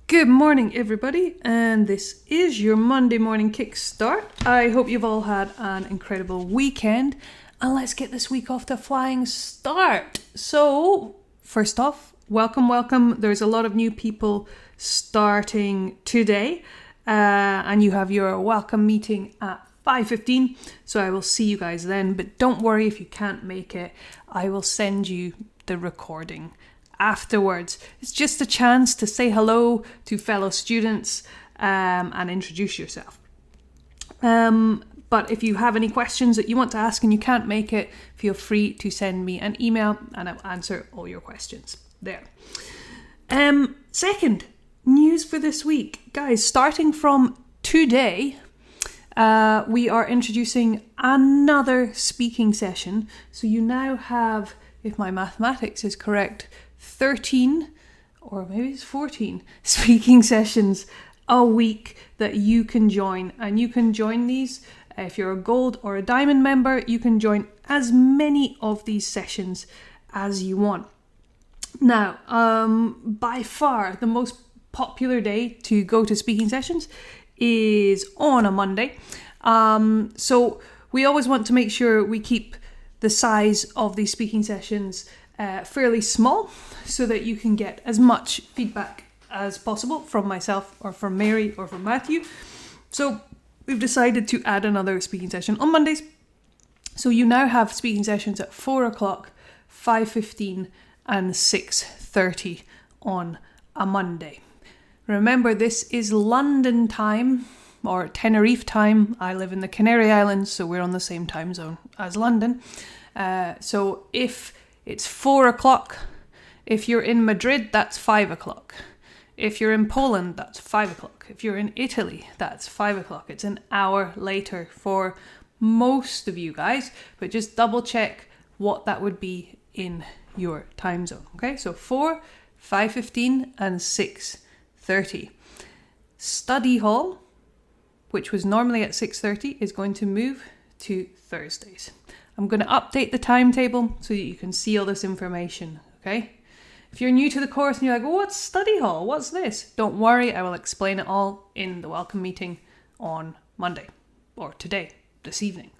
Good morning, everybody, and this is your Monday morning kickstart. I hope you've all had an incredible weekend, and let's get this week off to a flying start. So, first off, welcome. There's a lot of new people starting today, and you have your welcome meeting at 5:15, so I will see you guys then. But don't worry if you can't make it, I will send you the recording afterwards. It's just a chance to say hello to fellow students and introduce yourself. But if you have any questions that you want to ask and you can't make it, feel free to send me an email and I'll answer all your questions there. Second, news for this week. Guys, starting from today, we are introducing another speaking session. So you now have, if my mathematics is correct, 13 or maybe it's 14 speaking sessions a week that you can join. And you can join these if you're a gold or a diamond member. You can join as many of these sessions as you want. Now, by far the most popular day to go to speaking sessions is on a Monday. So we always want to make sure we keep the size of these speaking sessions fairly small so that you can get as much feedback as possible from myself or from Mary or from Matthew. So we've decided to add another speaking session on Mondays. So you now have speaking sessions at 4 o'clock, 5:15 and 6:30 on a Monday. Remember, this is London time or Tenerife time. I live in the Canary Islands, so we're on the same time zone as London. So if it's 4 o'clock, if you're in Madrid, that's 5 o'clock. If you're in Poland, that's 5 o'clock. If you're in Italy, that's 5 o'clock. It's an hour later for most of you guys, but just double check what that would be in your time zone. Okay, so 4, 5:15 and 6:30. Study hall, which was normally at 6:30, is going to move to Thursdays. I'm going to update the timetable so that you can see all this information, okay? If you're new to the course and you're like, oh, what's study hall? What's this? Don't worry, I will explain it all in the welcome meeting on Monday, or today, this evening.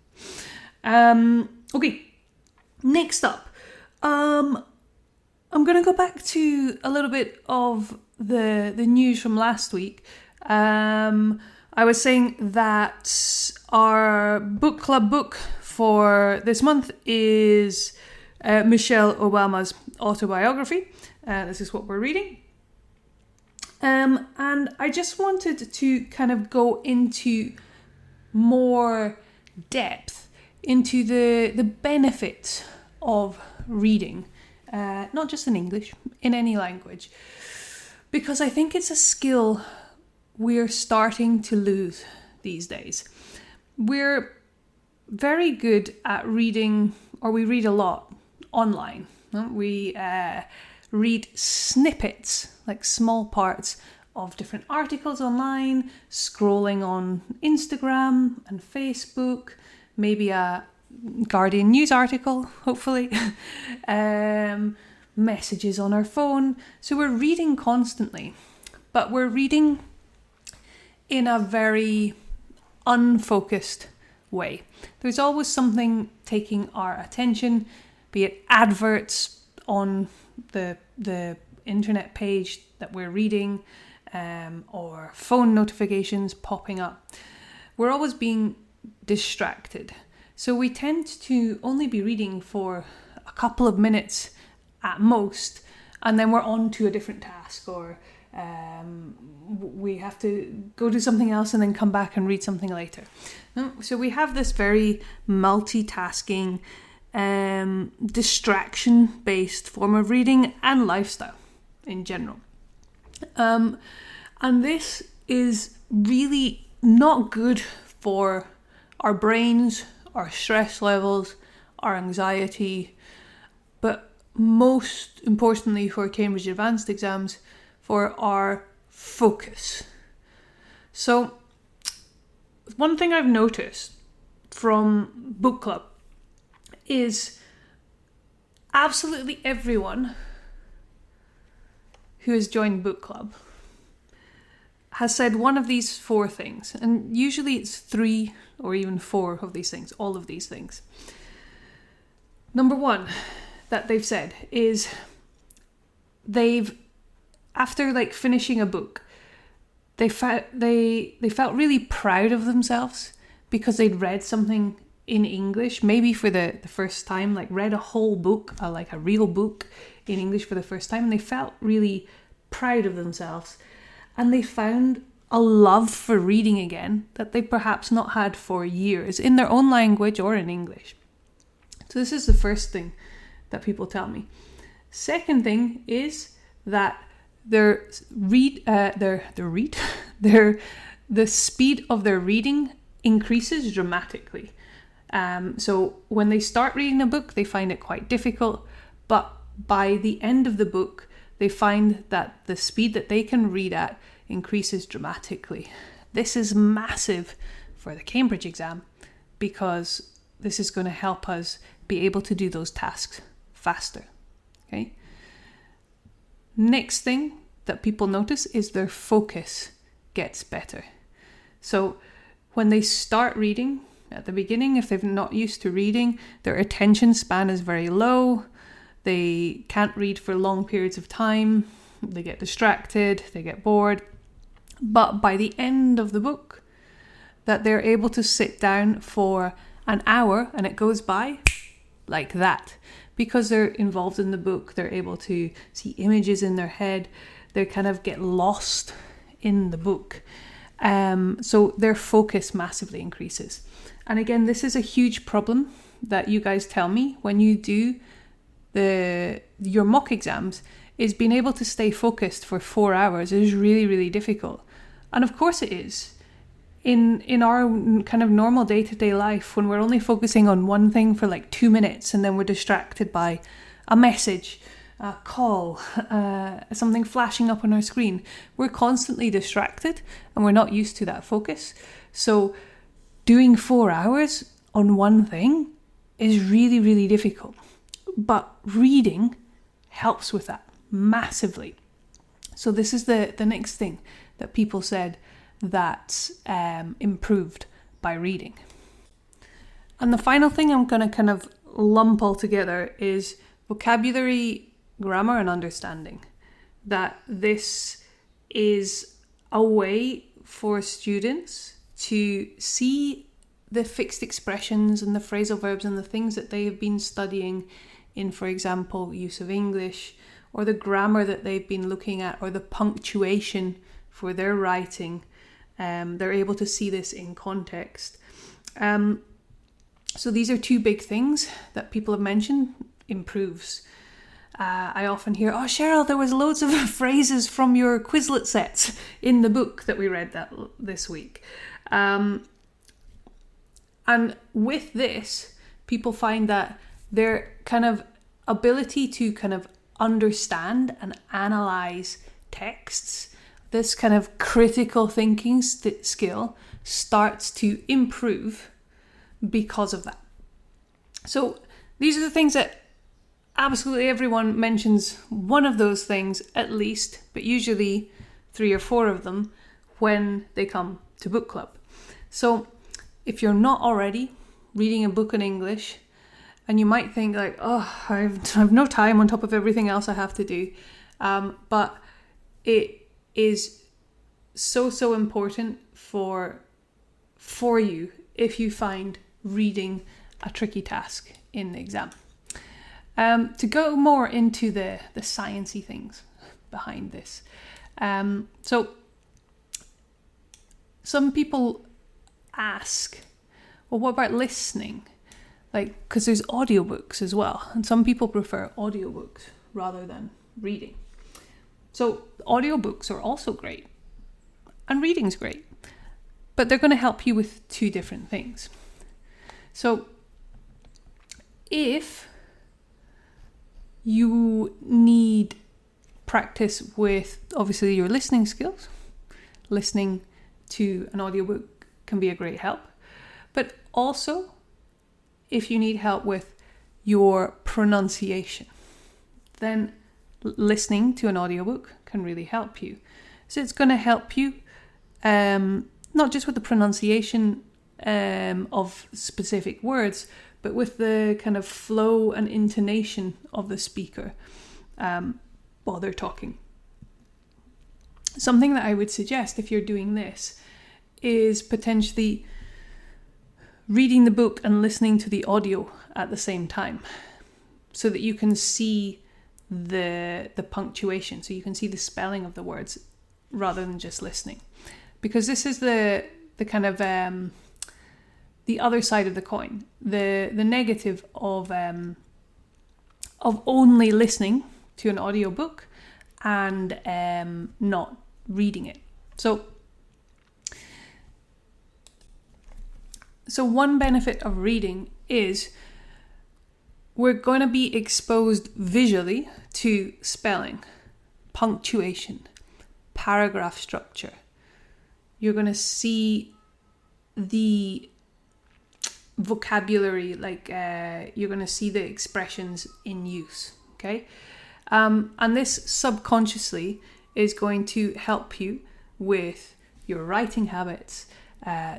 Okay, next up, I'm going to go back to a little bit of the news from last week. I was saying that our book club book for this month is Michelle Obama's autobiography. This is what we're reading. And I just wanted to kind of go into more depth into the benefits of reading, not just in English, in any language, because I think it's a skill we're starting to lose these days. We're very good at reading, or we read a lot online. We read snippets, like small parts of different articles online, scrolling on Instagram and Facebook, maybe a Guardian news article, hopefully, messages on our phone. So we're reading constantly, but we're reading in a very unfocused way. There's always something taking our attention, be it adverts on the internet page that we're reading, or phone notifications popping up. We're always being distracted. So we tend to only be reading for a couple of minutes at most, and then we're on to a different task, or we have to go do something else and then come back and read something later. So we have this very multitasking, distraction-based form of reading and lifestyle in general. And this is really not good for our brains, our stress levels, our anxiety, but most importantly for Cambridge Advanced exams, for our focus. So one thing I've noticed from book club is absolutely everyone who has joined book club has said one of these 4 things, and usually it's 3 or even 4 of these things, all of these things. Number 1 that they've said is after like finishing a book, they felt really proud of themselves because they'd read something in English, maybe for the first time, like read a whole book, like a real book in English for the first time, and they felt really proud of themselves. And they found a love for reading again that they perhaps not had for years in their own language or in English. So this is the first thing that people tell me. Second thing is that the speed of their reading increases dramatically. So when they start reading a book, they find it quite difficult, but by the end of the book, they find that the speed that they can read at increases dramatically. This is massive for the Cambridge exam because this is going to help us be able to do those tasks faster. Okay. Next thing that people notice is their focus gets better. So when they start reading at the beginning, if they're not used to reading, their attention span is very low. They can't read for long periods of time. They get distracted, they get bored. But by the end of the book, that they're able to sit down for an hour and it goes by like that. Because they're involved in the book, they're able to see images in their head. They kind of get lost in the book. So their focus massively increases. And again, this is a huge problem that you guys tell me when you do your mock exams, is being able to stay focused for 4 hours is really, really difficult. And of course it is. In our kind of normal day-to-day life, when we're only focusing on one thing for like 2 minutes and then we're distracted by a message, a call, something flashing up on our screen, we're constantly distracted and we're not used to that focus. So doing 4 hours on one thing is really, really difficult. But reading helps with that massively. So this is the next thing that people said that improved by reading. And the final thing I'm going to kind of lump all together is vocabulary, grammar and understanding. That this is a way for students to see the fixed expressions and the phrasal verbs and the things that they have been studying in, for example, use of English, or the grammar that they've been looking at, or the punctuation for their writing. They're able to see this in context. So these are 2 big things that people have mentioned improves. I often hear, oh, Cheryl, there was loads of phrases from your Quizlet sets in the book that we read this week. And with this, people find that their kind of ability to kind of understand and analyze texts, this kind of critical thinking skill starts to improve because of that. So these are the things that absolutely everyone mentions one of those things at least, but usually 3 or 4 of them when they come to book club. So if you're not already reading a book in English, and you might think like, oh, I've no time on top of everything else I have to do. But it is so important for you if you find reading a tricky task in the exam. To go more into the sciencey things behind this. So some people ask, well, what about listening? Like, because there's audiobooks as well, and some people prefer audiobooks rather than reading. So audiobooks are also great, and reading's great, but they're going to help you with 2 different things. So if you need practice with, obviously, your listening skills, listening to an audiobook can be a great help, but also if you need help with your pronunciation, then listening to an audiobook can really help you. So it's going to help you not just with the pronunciation of specific words, but with the kind of flow and intonation of the speaker while they're talking. Something that I would suggest if you're doing this is potentially reading the book and listening to the audio at the same time, so that you can see the punctuation, so you can see the spelling of the words rather than just listening. Because this is the kind of the other side of the coin, the negative of only listening to an audiobook and not reading it. So one benefit of reading is we're going to be exposed visually to spelling, punctuation, paragraph structure. You're going to see the vocabulary, like you're going to see the expressions in use, okay? And this subconsciously is going to help you with your writing habits.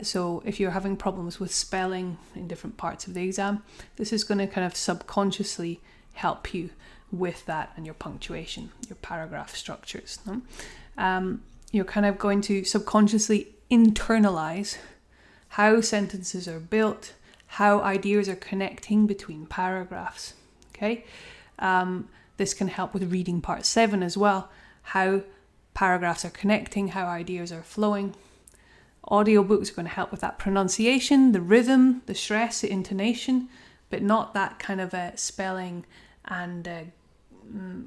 So if you're having problems with spelling in different parts of the exam, this is going to kind of subconsciously help you with that, and your punctuation, your paragraph structures. You're kind of going to subconsciously internalize how sentences are built, how ideas are connecting between paragraphs. Okay, this can help with reading part 7 as well, how paragraphs are connecting, how ideas are flowing. Audiobooks are going to help with that pronunciation, the rhythm, the stress, the intonation, but not that kind of spelling and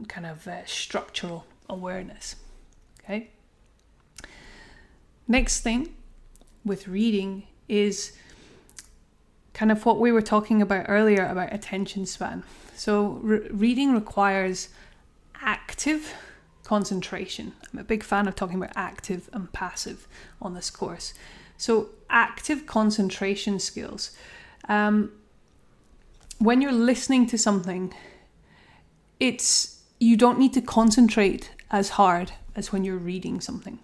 kind of structural awareness. Okay. Next thing with reading is kind of what we were talking about earlier about attention span. So reading requires active concentration. I'm a big fan of talking about active and passive on this course. So active concentration skills. When you're listening to something, you don't need to concentrate as hard as when you're reading something.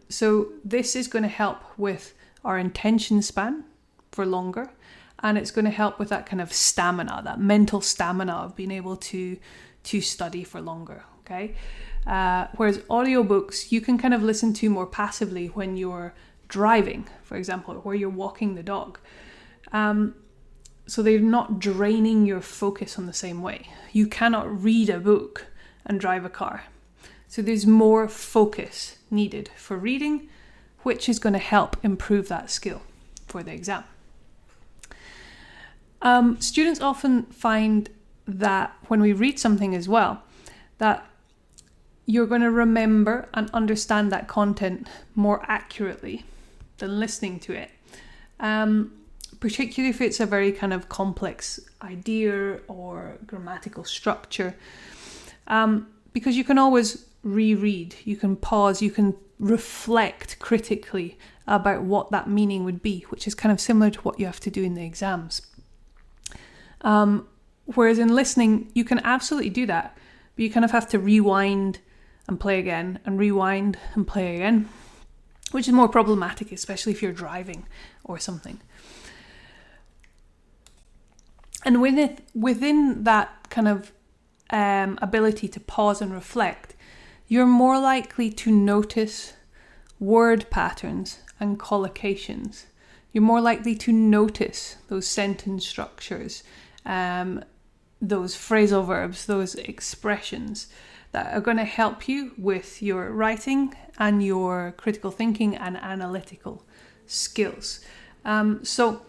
So this is going to help with our attention span for longer, and it's going to help with that kind of stamina, that mental stamina of being able to study for longer. Okay, whereas audiobooks you can kind of listen to more passively when you're driving, for example, or where you're walking the dog. So they're not draining your focus on the same way. You cannot read a book and drive a car. So there's more focus needed for reading, which is going to help improve that skill for the exam. Students often find that when we read something as well, that you're going to remember and understand that content more accurately than listening to it. Particularly if it's a very kind of complex idea or grammatical structure. Because you can always reread, you can pause, you can reflect critically about what that meaning would be, which is kind of similar to what you have to do in the exams. Whereas in listening, you can absolutely do that, but you kind of have to rewind and play again, and rewind and play again, which is more problematic, especially if you're driving or something. And within that kind of ability to pause and reflect, you're more likely to notice word patterns and collocations. You're more likely to notice those sentence structures, those phrasal verbs, those expressions that are going to help you with your writing and your critical thinking and analytical skills. So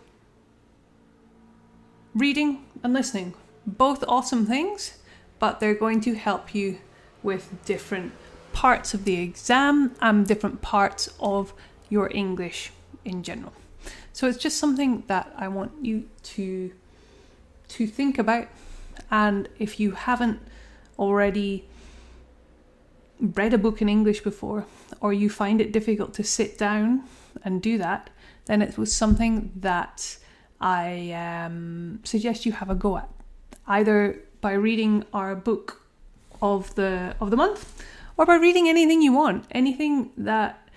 reading and listening, both awesome things, but they're going to help you with different parts of the exam and different parts of your English in general. So it's just something that I want you to think about. And if you haven't already read a book in English before, or you find it difficult to sit down and do that, then it was something that I suggest you have a go at, either by reading our book of the month, or by reading anything you want, anything that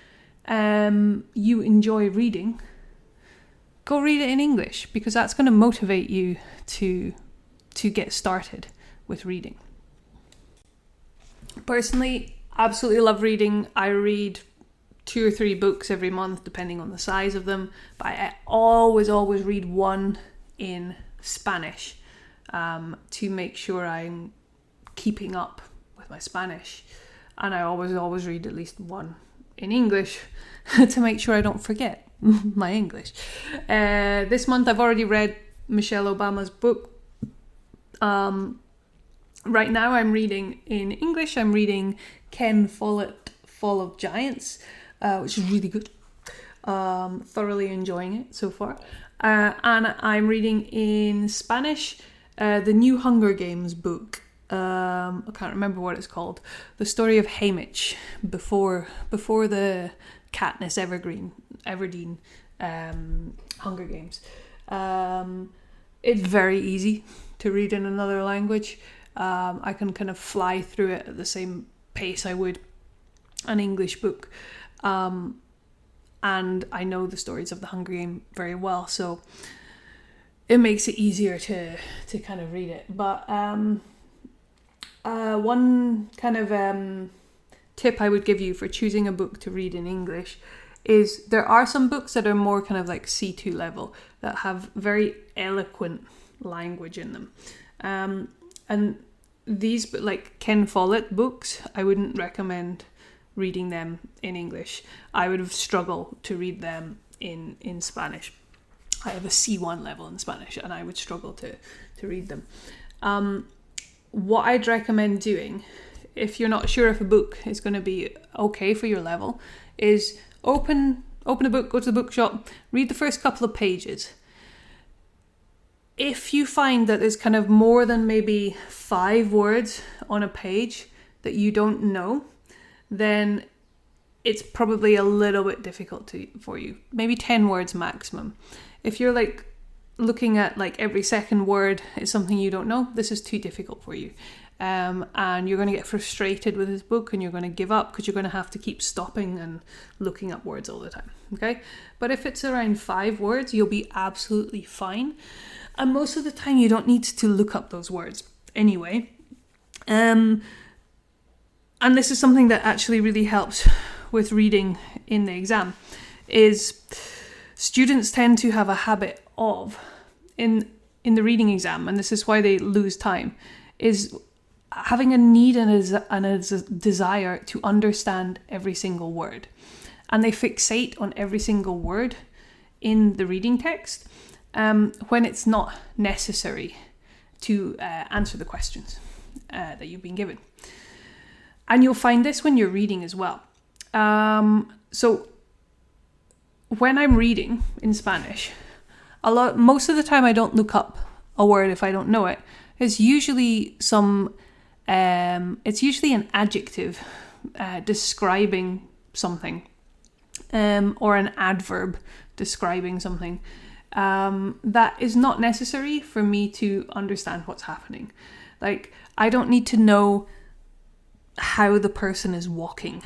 you enjoy reading, go read it in English, because that's going to motivate you to get started with reading. Personally, absolutely love reading. I read 2 or 3 books every month, depending on the size of them. But I always read one in Spanish to make sure I'm keeping up with my Spanish. And I always read at least one in English to make sure I don't forget my English. This month I've already read Michelle Obama's book. Right now I'm reading in English. I'm reading Ken Follett, Fall of Giants, which is really good. Thoroughly enjoying it so far. And I'm reading in Spanish the new Hunger Games book. I can't remember what it's called. The story of Haymitch before the Katniss Everdeen Hunger Games. It's very easy to read in another language. I can kind of fly through it at the same pace I would an English book. And I know the stories of the Hunger Games very well, so it makes it easier to kind of read it. But one kind of tip I would give you for choosing a book to read in English is there are some books that are more kind of like C2 level that have very eloquent language in them. And these, like Ken Follett books, I wouldn't recommend reading them in English. I would have struggled to read them in Spanish. I have a C1 level in Spanish and I would struggle to read them. What I'd recommend doing, if you're not sure if a book is going to be okay for your level, is open a book, go to the bookshop, read the first couple of pages. If you find that there's kind of more than maybe 5 words on a page that you don't know, then it's probably a little bit difficult for you. Maybe 10 words maximum. If you're like looking at like every second word is something you don't know, this is too difficult for you. And you're going to get frustrated with this book and you're going to give up because you're going to have to keep stopping and looking up words all the time. Okay? But if it's around 5 words, you'll be absolutely fine. And most of the time you don't need to look up those words anyway. And this is something that actually really helps with reading in the exam, is students tend to have a habit of, in the reading exam, and this is why they lose time, is having a need and a desire to understand every single word. And they fixate on every single word in the reading text when it's not necessary to answer the questions that you've been given. And you'll find this when you're reading as well. So when I'm reading in Spanish, most of the time I don't look up a word if I don't know it. It's usually it's usually an adjective describing something, or an adverb describing something that is not necessary for me to understand what's happening. Like, I don't need to know how the person is walking,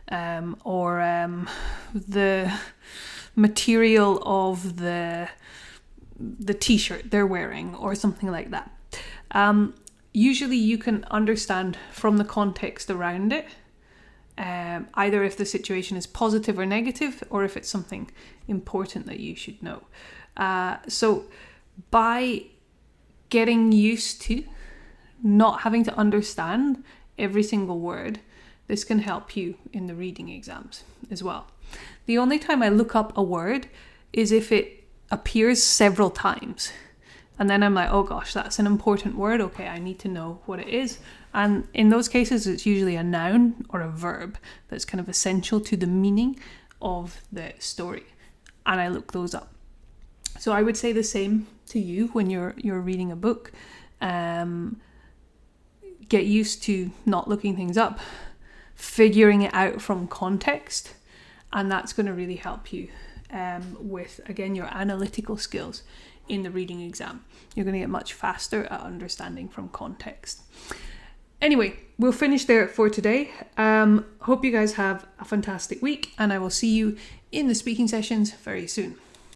or the material of the t-shirt they're wearing, or something like that. Usually you can understand from the context around it, either if the situation is positive or negative, or if it's something important that you should know. So by getting used to not having to understand every single word, this can help you in the reading exams as well. The only time I look up a word is if it appears several times. And then I'm like, oh gosh, that's an important word. Okay, I need to know what it is. And in those cases, it's usually a noun or a verb that's kind of essential to the meaning of the story. And I look those up. So I would say the same to you when you're reading a book. Get used to not looking things up, figuring it out from context, and that's going to really help you with, again, your analytical skills in the reading exam. You're going to get much faster at understanding from context. Anyway, we'll finish there for today. Hope you guys have a fantastic week, and I will see you in the speaking sessions very soon.